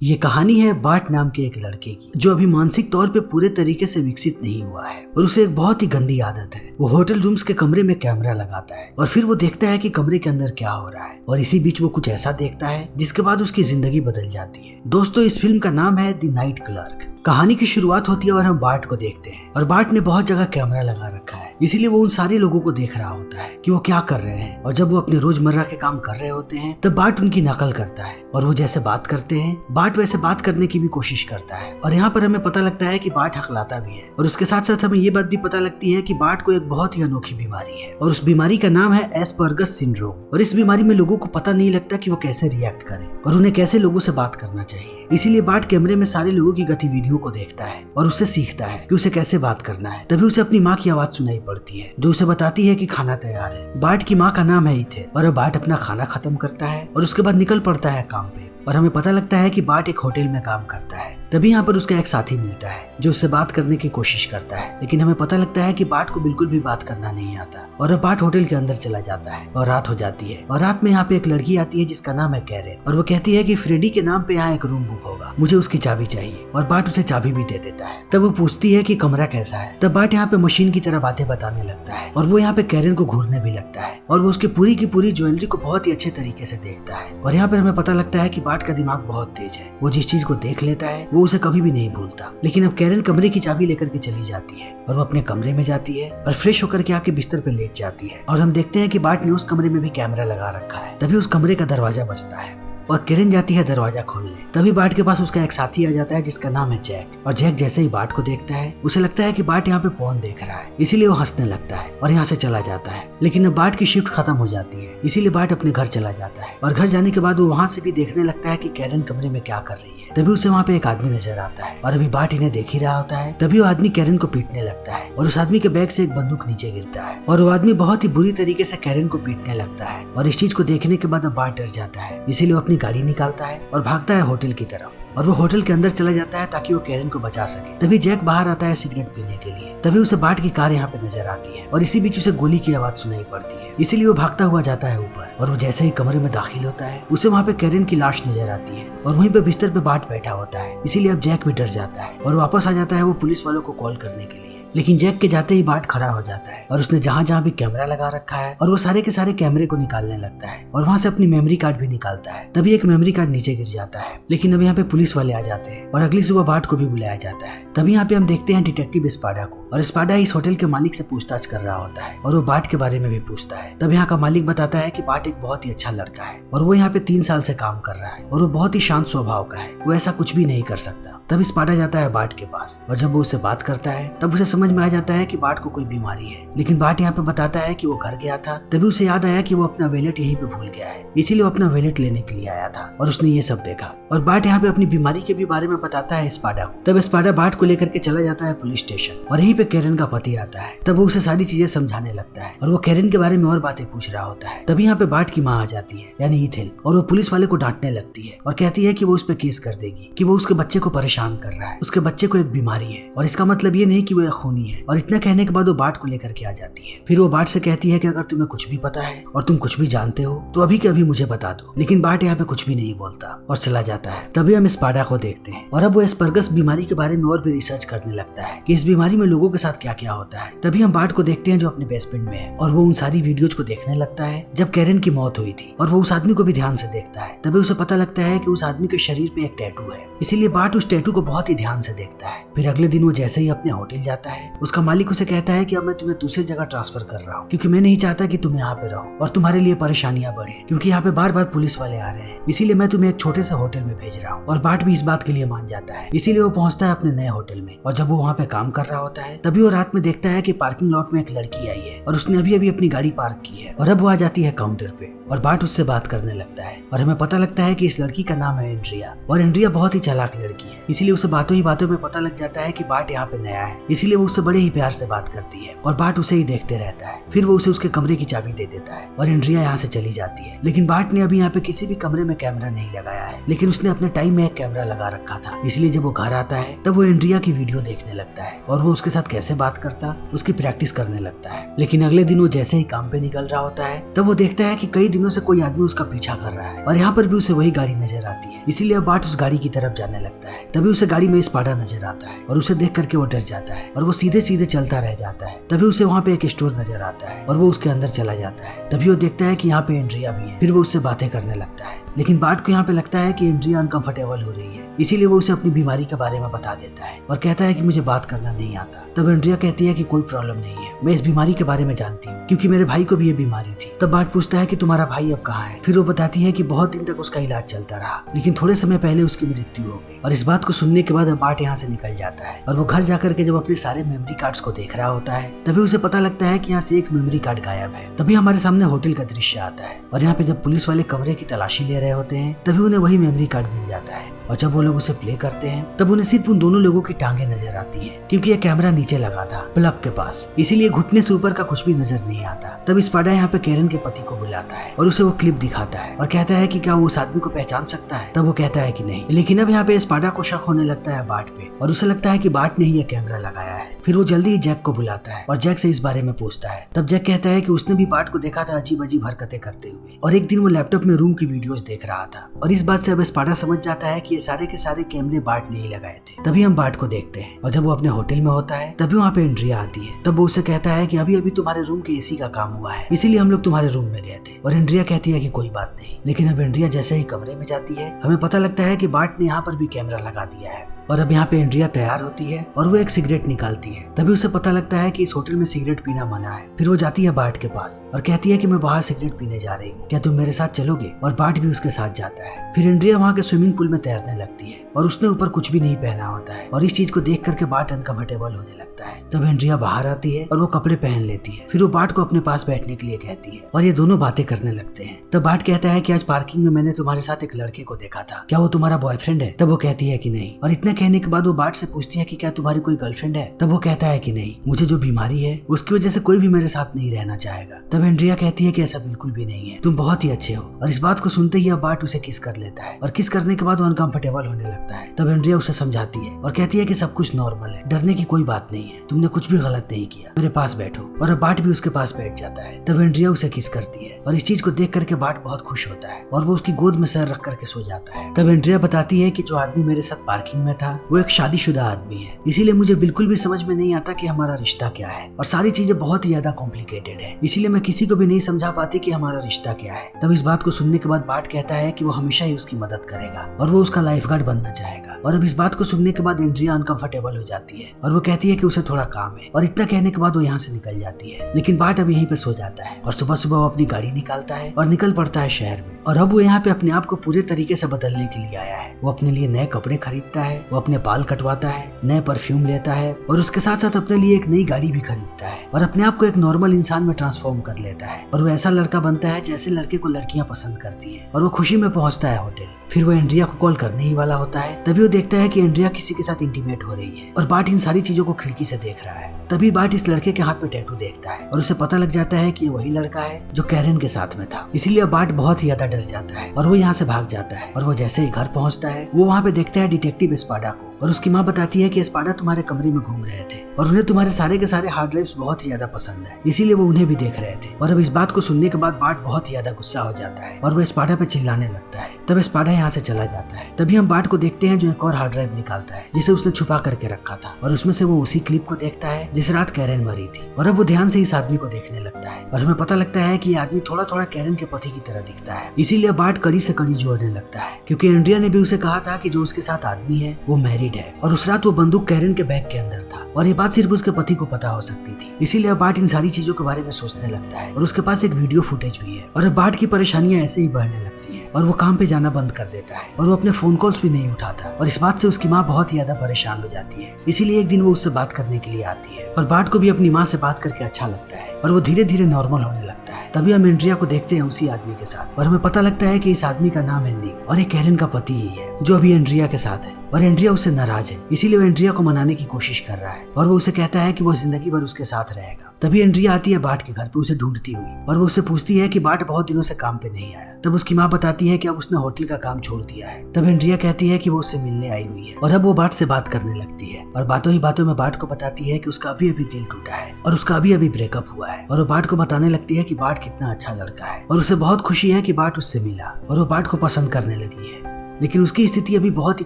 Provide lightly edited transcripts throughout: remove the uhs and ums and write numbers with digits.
ये कहानी है बाट नाम के एक लड़के की जो अभी मानसिक तौर पे पूरे तरीके से विकसित नहीं हुआ है और उसे एक बहुत ही गंदी आदत है। वो होटल रूम्स के कमरे में कैमरा लगाता है और फिर वो देखता है कि कमरे के अंदर क्या हो रहा है और इसी बीच वो कुछ ऐसा देखता है जिसके बाद उसकी जिंदगी बदल जाती है। दोस्तों, इस फिल्म का नाम है द नाइट क्लर्क। कहानी की शुरुआत होती है और हम बाट को देखते हैं और बाट ने बहुत जगह कैमरा लगा रखा है, इसीलिए वो उन सारे लोगों को देख रहा होता है कि वो क्या कर रहे हैं। और जब वो अपने रोजमर्रा के काम कर रहे होते हैं तब बाट उनकी नकल करता है और वो जैसे बात करते हैं बाट वैसे बात करने की भी कोशिश करता है। और यहाँ पर हमें पता लगता है कि बाट हकलाता भी है और उसके साथ साथ हमें ये बात भी पता लगती है कि बाट को एक बहुत ही अनोखी बीमारी है और उस बीमारी का नाम है एस्पर्गस सिंड्रोम। और इस बीमारी में लोगों को पता नहीं लगता कि वो कैसे रिएक्ट करें और उन्हें कैसे लोगों से बात करना चाहिए। इसीलिए बाट कैमरे में सारे लोगों की गतिविधियों को देखता है और उससे सीखता है कि उसे कैसे बात करना है। तभी उसे अपनी माँ की आवाज सुनाई पड़ती है जो उसे बताती है कि खाना तैयार है। बाट की माँ का नाम है इथे और बाट अपना खाना खत्म करता है और उसके बाद निकल पड़ता है काम पे। और हमें पता लगता है कि बाट एक होटल में काम करता है। तभी यहाँ पर उसका एक साथी मिलता है जो उससे बात करने की कोशिश करता है, लेकिन हमें पता लगता है कि बाट को बिल्कुल भी बात करना नहीं आता और अब बाट होटल के अंदर चला जाता है और रात हो जाती है। और रात में यहाँ पे एक लड़की आती है जिसका नाम है कैरेन और वो कहती है कि फ्रेडी के नाम पे यहाँ एक रूम बुक होगा, मुझे उसकी चाबी चाहिए। और बाट उसे चाबी भी दे देता है। तब वो पूछती है कि कमरा कैसा है। तब बाट यहाँ पे मशीन की तरह बातें बताने लगता है और वो यहाँ पे कैरेन को घूरने भी लगता है और वो उसकी पूरी की पूरी ज्वेलरी को बहुत ही अच्छे तरीके से देखता है। और यहाँ पर हमें पता लगता है कि बाट का दिमाग बहुत तेज है, वो जिस चीज को देख लेता है वो उसे कभी भी नहीं भूलता। लेकिन अब कैरेन कमरे की चाबी लेकर के चली जाती है और वो अपने कमरे में जाती है और फ्रेश होकर के आके बिस्तर पे लेट जाती है। और हम देखते हैं कि बाट ने उस कमरे में भी कैमरा लगा रखा है। तभी उस कमरे का दरवाजा बजता है और कैरेन जाती है दरवाजा खोलने। तभी बाट के पास उसका एक साथी आ जाता है जिसका नाम है जैक। और जैक जैसे ही बाट को देखता है उसे लगता है कि बाट यहाँ पे फोन देख रहा है, इसीलिए वो हंसने लगता है और यहाँ से चला जाता है। लेकिन अब बाट की शिफ्ट खत्म हो जाती है, इसीलिए बाट अपने घर चला जाता है। और घर जाने के बाद वो वहाँ से भी देखने लगता है कि कैरेन कमरे में क्या कर रही है। तभी उसे वहाँ पे एक आदमी नजर आता है और अभी बाट इन्हें देख ही रहा होता है। तभी वो आदमी कैरेन को पीटने लगता है और उस आदमी के बैग से एक बंदूक नीचे गिरता है और वो आदमी बहुत ही बुरी तरीके से कैरेन को पीटने लगता है। और इस चीज को देखने के बाद अब बाट डर जाता है, इसीलिए वो अपनी गाड़ी निकालता है और भागता है होटल की तरफ और वो होटल के अंदर चला जाता है ताकि वो कैरेन को बचा सके। तभी जैक बाहर आता है सिगरेट पीने के लिए। तभी उसे बाट की कार यहाँ पे नजर आती है और इसी बीच उसे गोली की आवाज सुनाई पड़ती है, इसीलिए वो भागता हुआ जाता है ऊपर। और वो जैसे ही कमरे में दाखिल होता है उसे वहाँ पे कैरेन की लाश नजर आती है और वहीं पे बिस्तर पे बाट बैठा होता है, इसीलिए अब जैक भी डर जाता है और वापस आ जाता है वो पुलिस वालों को कॉल करने के लिए। लेकिन जैक के जाते ही बाट खड़ा हो जाता है और उसने जहाँ जहाँ भी कैमरा लगा रखा है और वो सारे के सारे कैमरे को निकालने लगता है और वहाँ से अपनी मेमोरी कार्ड भी निकालता है। तभी एक मेमोरी कार्ड नीचे गिर जाता है, लेकिन अब यहाँ पे पुलिस वाले आ जाते हैं और अगली सुबह बाट को भी बुलाया जाता है। तभी यहाँ पे हम देखते हैं डिटेक्टिव स्पाडा को और स्पाडा इस होटल के मालिक से पूछताछ कर रहा होता है और वो बाट के बारे में भी पूछता है। तब यहाँ का मालिक बताता है कि बाट एक बहुत ही अच्छा लड़का है और वो यहाँ पे 3 साल से काम कर रहा है और वो बहुत ही शांत स्वभाव का है, वो ऐसा कुछ भी नहीं कर सकता। तब स्पाडा जाता है बाट के पास और जब वो उससे बात करता है तब उसे समझ में आ जाता है कि बाट को कोई बीमारी है। लेकिन बाट यहाँ पे बताता है कि वो घर गया था, तभी उसे याद आया कि वो अपना वैलेट यहीं पे भूल गया है, इसीलिए वो अपना वैलेट लेने के लिए आया था और उसने ये सब देखा। और बाट यहाँ पे अपनी बीमारी के भी बारे में बताता है स्पाडा को। तब स्पाडा बाट को लेकर के चला जाता है पुलिस स्टेशन और यहीं पे कैरेन का पति आता है। तब वो उसे सारी चीजें समझाने लगता है और वो कैरेन के बारे में और बातें पूछ रहा होता है। तभी यहाँ पे बाट की माँ आ जाती है यानी ईथेल और वो पुलिस वाले को डांटने लगती है और कहती है कि वो उस पर केस कर देगी कि वो उसके बच्चे को परेशान कर रहा है, उसके बच्चे को एक बीमारी है और इसका मतलब ये नहीं कि वो एक खूनी है। और इतना कहने के बाद वो बाट को लेकर के आ जाती है। फिर वो बाट से कहती है कि अगर तुम्हें कुछ भी पता है और तुम कुछ भी जानते हो तो अभी के अभी मुझे बता दो। लेकिन बाट यहाँ पे कुछ भी नहीं बोलता और चला जाता है। तभी हम स्पाडा को देखते हैं और अब वो एस्पर्गस बीमारी के बारे में और भी रिसर्च करने लगता है कि इस बीमारी में लोगों के साथ क्या क्या होता है। तभी हम बाट को देखते हैं जो अपने बेसमेंट में है और वो उन सारी वीडियोज को देखने लगता है जब कैरेन की मौत हुई थी और वो उस आदमी को भी ध्यान से देखता है। तभी उसे पता लगता है कि उस आदमी के शरीर पे एक टैटू है, इसीलिए बाट उस टैटू को बहुत ही ध्यान से देखता है। फिर अगले दिन वो जैसे ही अपने होटल जाता है उसका मालिक उसे कहता है कि अब मैं तुम्हें दूसरी जगह ट्रांसफर कर रहा हूँ क्योंकि मैं नहीं चाहता कि तुम यहाँ पे रहो और तुम्हारे लिए परेशानियां बढ़े, क्योंकि यहाँ पे बार बार पुलिस वाले आ रहे हैं, इसीलिए मैं तुम्हें एक छोटे से होटल में भेज रहा हूँ। और बाट भी इस बात के लिए मान जाता है, इसीलिए वो पहुंचता है अपने नए होटल में। और जब वो वहाँ पे काम कर रहा होता है तभी वो रात में देखता है कि पार्किंग लॉट में एक लड़की आई है और उसने अभी अभी अपनी गाड़ी पार्क की है और अब वो आ जाती है काउंटर पे और बाट उससे बात करने लगता है और हमें पता लगता है कि इस लड़की का नाम है एंड्रिया और एंड्रिया बहुत ही चालाक लड़की है, इसलिए उसे बातों ही बातों में पता लग जाता है कि बाट यहाँ पे नया है, इसीलिए वो उससे बड़े ही प्यार से बात करती है और बाट उसे ही देखते रहता है। फिर वो उसे उसके कमरे की चाबी दे देता है और एंड्रिया यहाँ से चली जाती है। लेकिन बाट ने अभी यहाँ पे किसी भी कमरे में कैमरा नहीं लगाया है, लेकिन उसने अपने टाइम में एक कैमरा लगा रखा था। इसलिए जब वो घर आता है तब वो एंड्रिया की वीडियो देखने लगता है और वो उसके साथ कैसे बात करता उसकी प्रैक्टिस करने लगता है। लेकिन अगले दिन वो जैसे ही काम पे निकल रहा होता है तब वो देखता है कि कई दिनों से कोई आदमी उसका पीछा कर रहा है और यहाँ पर भी उसे वही गाड़ी नजर आती है। इसीलिए बाट उस गाड़ी की तरफ जाने लगता है। तभी उसे गाड़ी में स्पाडा नजर आता है और उसे देख करके वो डर जाता है और वो सीधे सीधे चलता रह जाता है। तभी उसे वहाँ पे एक स्टोर नजर आता है और वो उसके अंदर चला जाता है। तभी वो देखता है कि यहाँ पे एंड्रिया भी है। फिर वो उससे बातें करने लगता है, लेकिन बाट को यहाँ पे लगता है कि एंड्रिया अनकंफर्टेबल हो रही है, इसीलिए वो उसे अपनी बीमारी के बारे में बता देता है और कहता है कि मुझे बात करना नहीं आता। तब एंड्रिया कहती है कि कोई प्रॉब्लम नहीं है, मैं इस बीमारी के बारे में जानती हूँ क्योंकि मेरे भाई को भी ये बीमारी थी। तब बाट पूछता है कि तुम्हारा भाई अब कहाँ है। फिर वो बताती है कि बहुत दिन तक उसका इलाज चलता रहा, लेकिन थोड़े समय पहले उसकी मृत्यु हो गई। और इस बात को सुनने के बाद बाट यहाँ से निकल जाता है और वो घर जाकर के जब अपने सारे मेमोरी कार्ड्स को देख रहा होता है तभी उसे पता लगता है कि यहाँ से एक मेमोरी कार्ड गायब है। तभी हमारे सामने होटल का दृश्य आता है और यहाँ पे जब पुलिस वाले कमरे की तलाशी ले रहे होते हैं तभी उन्हें वही मेमोरी कार्ड मिल जाता है। और जब वो लोग उसे प्ले करते हैं तब उन्हें सिर्फ उन दोनों लोगों की टांगे नजर आती है क्योंकि ये कैमरा नीचे लगा था प्लग के पास, इसीलिए घुटने से ऊपर का कुछ भी नजर नहीं आता। तब स्पाडा यहाँ पे कैरन के पति को बुलाता है और उसे वो क्लिप दिखाता है और कहता है कि क्या वो उस आदमी को पहचान सकता है। तब वो कहता है कि नहीं, लेकिन अब यहाँ पे स्पाडा को शक होने लगता है बाट पे और उसे लगता है कि बाट ने ही ये कैमरा लगाया है। फिर वो जल्दी ही जैक को बुलाता है और जैक से इस बारे में पूछता है। तब जैक कहता है कि उसने भी बाट को देखा था अजीब अजीब हरकतें करते हुए और एक दिन वो लैपटॉप में रूम की वीडियोस देख रहा था। और इस बात से अब स्पाडा समझ जाता है कि ये सारे के सारे कैमरे बाट ने ही लगाए थे। तभी हम बाट को देखते हैं और जब वो अपने होटल में होता है तभी वहाँ पे एंड्रिया आती है। तब वो उसे कहता है कि अभी अभी तुम्हारे रूम के एसी का काम हुआ है, इसीलिए हम लोग तुम्हारे रूम में गए थे। और एंड्रिया कहती है कि कोई बात नहीं। लेकिन अब एंड्रिया जैसे ही कमरे में जाती है हमें पता लगता है कि बाट ने यहाँ पर भी कैमरा लगा दिया है। और अब यहाँ पे एंड्रिया तैयार होती है और वो एक सिगरेट निकालती है। तभी उसे पता लगता है कि इस होटल में सिगरेट पीना मना है। फिर वो जाती है बाट के पास और कहती है कि मैं बाहर सिगरेट पीने जा रही हूँ, क्या तुम मेरे साथ चलोगे। और बाट भी उसके साथ जाता है। फिर एंड्रिया वहाँ के स्विमिंग पूल में तैरने लगती है और उसने ऊपर कुछ भी नहीं पहना होता है और इस चीज को देख करके बाट अनकंफर्टेबल होने लगता है। तब एंड्रिया बाहर आती है और वो कपड़े पहन लेती है। फिर वो बाट को अपने पास बैठने के लिए कहती है और ये दोनों बातें करने लगते हैं। तब बाट कहता है कि आज पार्किंग में मैंने तुम्हारे साथ एक लड़के को देखा था, क्या वो तुम्हारा बॉयफ्रेंड है। तब वो कहती है कि नहीं। और इतना कहने के बाद वो बाट से पूछती है कि क्या तुम्हारी कोई गर्लफ्रेंड है। तब वो कहता है कि नहीं, मुझे जो बीमारी है उसकी वजह से कोई भी मेरे साथ नहीं रहना चाहेगा। तब एंड्रिया कहती है कि ऐसा बिल्कुल भी नहीं है, तुम बहुत ही अच्छे हो। और इस बात को सुनते ही अब बाट उसे किस कर लेता है और किस करने के बाद वो अनकंफर्टेबल होने लगता है। तब एंड्रिया उसे समझाती है और कहती है कि सब कुछ नॉर्मल है, डरने की कोई बात नहीं है, तुमने कुछ भी गलत नहीं किया, मेरे पास बैठो। और अब बाट भी उसके पास बैठ जाता है। तब एंड्रिया उसे किस करती है और इस चीज को देख करके बाट बहुत खुश होता है और वो उसकी गोद में सर रख करके सो जाता है। तब एंड्रिया बताती है कि जो आदमी मेरे साथ पार्किंग में था वो एक शादीशुदा आदमी है, इसीलिए मुझे बिल्कुल भी समझ में नहीं आता कि हमारा रिश्ता क्या है और सारी चीजें बहुत ही ज्यादा कॉम्प्लिकेटेड है, इसीलिए मैं किसी को भी नहीं समझा पाती कि हमारा रिश्ता क्या है। तब इस बात को सुनने के बाद बाट कहता है कि वो हमेशा ही उसकी मदद करेगा और वो उसका लाइफगार्ड बनना चाहेगा। और अब इस बात को सुनने के बाद एंड्रिया अनकंफर्टेबल हो जाती है और वो कहती है कि उसे थोड़ा काम है। और इतना कहने के बाद वो यहाँ से निकल जाती है। लेकिन बाट अब यहीं पे सो जाता है और सुबह सुबह वो अपनी गाड़ी निकालता है और निकल पड़ता है शहर में। और अब वो यहाँ पे अपने आप को पूरे तरीके से बदलने के लिए आया है। वो अपने लिए नए कपड़े खरीदता है, वो अपने बाल कटवाता है, नए परफ्यूम लेता है और उसके साथ साथ अपने लिए एक नई गाड़ी भी खरीदता है और अपने आप को एक नॉर्मल इंसान में ट्रांसफॉर्म कर लेता है। और वो ऐसा लड़का बनता है जैसे लड़के को लड़कियां पसंद करती है और वो खुशी में पहुंचता है होटल। फिर वो एंड्रिया को कॉल करने ही वाला होता है। तभी वो देखता है कि एंड्रिया किसी के साथ इंटीमेट हो रही है और बाट इन सारी चीजों को खिड़की से देख रहा है। तभी बाट इस लड़के के हाथ पे टैटू देखता है और उसे पता लग जाता है कि ये वही लड़का है जो कैरन के साथ में था। इसीलिए बाट बहुत ही ज्यादा डर जाता है और वो यहाँ से भाग जाता है। और वो जैसे ही घर पहुंचता है वो वहाँ पे देखता है डिटेक्टिव स्पाडा को और उसकी माँ बताती है कि स्पाडा तुम्हारे कमरे में घूम रहे थे और उन्हें तुम्हारे सारे के सारे हार्ड ड्राइव्स बहुत ही ज्यादा पसंद है, इसीलिए वो उन्हें भी देख रहे थे। और अब इस बात को सुनने के बाद बाट बहुत ही ज्यादा गुस्सा हो जाता है और वो स्पाडा पे चिल्लाने लगता है। तब स्पाडा यहाँ से चला जाता है। तभी हम बाट को देखते हैं जो एक और हार्ड ड्राइव निकालता है जिसे उसने छुपा करके रखा था और उसमें से वो उसी क्लिप को देखता है जिस रात कैरन मरी थी। और अब वो ध्यान से इस आदमी को देखने लगता है और हमें पता लगता है कि ये आदमी थोड़ा थोड़ा कैरन के पति की तरह दिखता है। इसीलिए बाट कड़ी से कड़ी जोड़ने लगता है क्योंकि एंड्रिया ने भी उसे कहा था कि जो उसके साथ आदमी है वो मैरिड है और उस रात वो बंदूक कैरन के बैग के अंदर था और ये बात सिर्फ उसके पति को पता हो सकती थी। इसीलिए अब बाट इन सारी चीजों के बारे में सोचने लगता है और उसके पास एक वीडियो फुटेज भी है। और अब बाट की परेशानियां ऐसे ही बढ़ने लगती है और वो काम पे जाना बंद कर देता है और वो अपने फोन कॉल्स भी नहीं उठाता और इस बात से उसकी माँ बहुत ही ज्यादा परेशान हो जाती है। इसीलिए एक दिन वो उससे बात करने के लिए आती है और बार्ट को भी अपनी माँ से बात करके अच्छा लगता है और वो धीरे धीरे नॉर्मल होने लगता है। तभी हम एंड्रिया को देखते हैं उसी आदमी के साथ और हमें पता लगता है कि इस आदमी का नाम है निक और ये कैरन का पति ही है जो अभी एंड्रिया के साथ है और एंड्रिया उससे नाराज है, इसीलिए वो एंड्रिया को मनाने की कोशिश कर रहा है और वो उसे कहता है कि वो जिंदगी भर उसके साथ रहेगा। तभी एंड्रिया आती है बार्ट के घर पे उसे ढूंढती हुई और वो उससे पूछती है कि बार्ट बहुत दिनों से काम पे नहीं आया। तब उसकी माँ बताती है कि अब उसने होटल का काम छोड़ दिया है। तब एंड्रिया कहती है कि वो उससे मिलने आई हुई है और अब वो बार्ट से बात करने लगती है और बातों ही बातों में बार्ट को बताती है कि उसका अभी अभी दिल टूटा है और उसका अभी अभी ब्रेकअप हुआ है और वो बार्ट को बताने लगती है कि बार्ट कितना अच्छा लड़का है और उसे बहुत खुशी है कि बार्ट उससे मिला और वो बार्ट को पसंद करने लगी है। लेकिन उसकी स्थिति अभी बहुत ही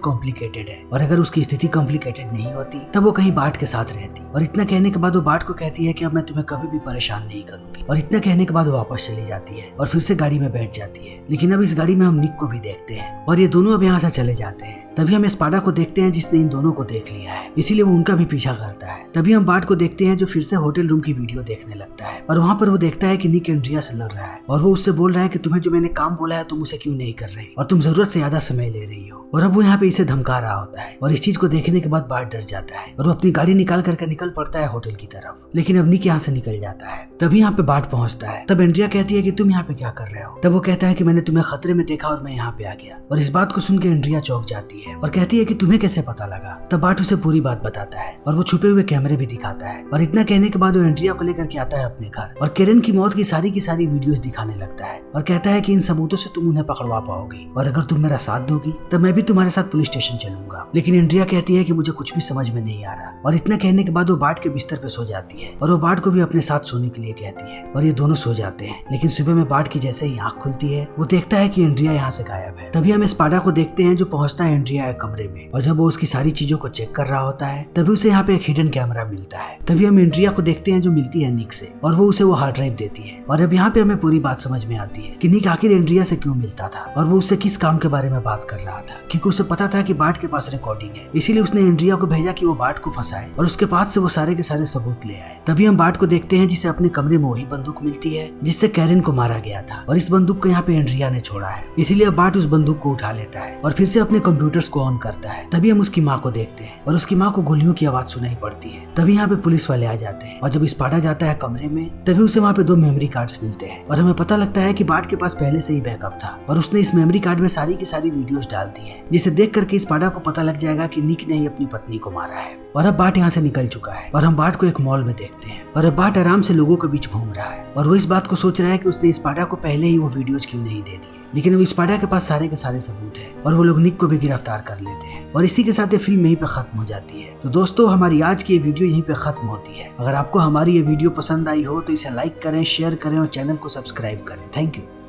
कॉम्प्लिकेटेड है और अगर उसकी स्थिति कॉम्प्लिकेटेड नहीं होती तब वो कहीं बार्ट के साथ रहती। और इतना कहने के बाद वो बार्ट को कहती है कि अब मैं तुम्हें कभी भी परेशान नहीं करूंगी और इतना कहने के बाद वो वापस चली जाती है और फिर से गाड़ी में बैठ जाती है। लेकिन अब इस गाड़ी में हम निक को भी देखते हैं और ये दोनों अब यहाँ से चले जाते हैं। तभी हम स्पाडा को देखते हैं जिसने इन दोनों को देख लिया है, इसीलिए वो उनका भी पीछा करता है। तभी हम बार्ट को देखते हैं जो फिर से होटल रूम की वीडियो देखने लगता है और वहाँ पर वो देखता है कि निक एंड्रिया से लड़ रहा है और वो उससे बोल रहा है कि तुम्हें जो मैंने काम बोला है तुम उसे क्यों नहीं कर रही और तुम जरूरत से ज्यादा समय ले रही हो। और अब वो यहाँ पे इसे धमका रहा होता है और इस चीज को देखने के बाद बार्ट डर जाता है और वो अपनी गाड़ी निकाल करके निकल पड़ता है होटल की तरफ। लेकिन अब निक यहाँ से निकल जाता है। तभी यहाँ पे बार्ट पहुंचता है। तब एंड्रिया कहती है कि तुम यहाँ पे क्या कर रहे हो। तब वो कहता है कि मैंने तुम्हें खतरे में देखा और मैं यहाँ पे आ गया। और इस बात को सुन के एंड्रिया चौंक जाती है और कहती है कि तुम्हें कैसे पता लगा। तब बार्ट उसे पूरी बात बताता है और वो छुपे हुए कैमरे भी दिखाता है और इतना कहने के बाद वो एंड्रिया को लेकर के आता है अपने घर और कैरन की मौत की सारी वीडियोस दिखाने लगता है और कहता है कि इन सबूतों से तुम उन्हें पकड़वा पाओगी और अगर तुम मेरा साथ दोगी तब मैं भी तुम्हारे साथ पुलिस स्टेशन चलूंगा। लेकिन एंड्रिया कहती है कि मुझे कुछ भी समझ में नहीं आ रहा और इतना कहने के बाद वो बार्ट के बिस्तर पे सो जाती है और वो बार्ट को भी अपने साथ सोने के लिए कहती है और ये दोनों सो जाते हैं। लेकिन सुबह में बार्ट की जैसे ही आंख खुलती है वो देखता है कि एंड्रिया यहाँ से गायब है। तभी हम स्पाडा को देखते हैं जो पहुंचता है एंड्रिया के कमरे में और जब वो उसकी सारी चीजों को चेक कर रहा होता है तभी उसे यहाँ पे एक हिडन कैमरा मिलता है। तभी हम एंड्रिया को देखते हैं जो मिलती है निक से और वो उसे वो हार्ड ड्राइव देती है और अब यहाँ पे हमें पूरी बात समझ में आती है कि निक आखिर एंड्रिया से क्यों मिलता था और वो उससे किस काम के बारे में बात कर रहा था, क्योंकि उसे पता था कि बार्ट के पास रिकॉर्डिंग है। इसीलिए उसने एंड्रिया को भेजा कि वो बार्ट को फंसाए और उसके पास से वो सारे के सारे सबूत ले आए। तभी हम बार्ट को देखते हैं जिसे अपने कमरे में वही बंदूक मिलती है जिससे कैरन को मारा गया था और इस बंदूक को यहाँ पे एंड्रिया ने छोड़ा है। इसीलिए बार्ट उस बंदूक को उठा लेता है और फिर से अपने कंप्यूटर्स को ऑन करता है। तभी हम उसकी माँ को देखते हैं और उसकी माँ को गोलियों की आवाज सुनाई पड़ती है। तभी यहाँ पे पुलिस वाले आ जाते हैं और जब स्पाडा जाता है कमरे में तभी उसे वहाँ पे 2 मेमोरी कार्ड्स मिलते हैं और हमें पता लगता है कि बार्ट के पास पहले से ही बैकअप था और उसने इस मेमोरी कार्ड में सारी की सारी वीडियोस डाल दी है, जिसे देख करके स्पाडा को पता लग जाएगा कि निक ने ही अपनी पत्नी को मारा है। और अब बार्ट यहाँ से निकल चुका है और हम बार्ट को एक मॉल में देखते हैं और अब बार्ट आराम से लोगों के बीच घूम रहा है और वो इस बात को सोच रहा है कि उसने स्पाडा को पहले ही वो वीडियोस क्यों नहीं दे दी। लेकिन अब स्पाडा के पास सारे के सारे सबूत है और वो लोग निक को भी गिरफ्तार कर लेते हैं और इसी के साथ ये फिल्म यहीं पे खत्म हो जाती है। तो दोस्तों हमारी आज की ये वीडियो यहीं पे खत्म होती है। अगर आपको हमारी ये वीडियो पसंद आई हो तो इसे लाइक करें, शेयर करें और चैनल को सब्सक्राइब करें। Thank you.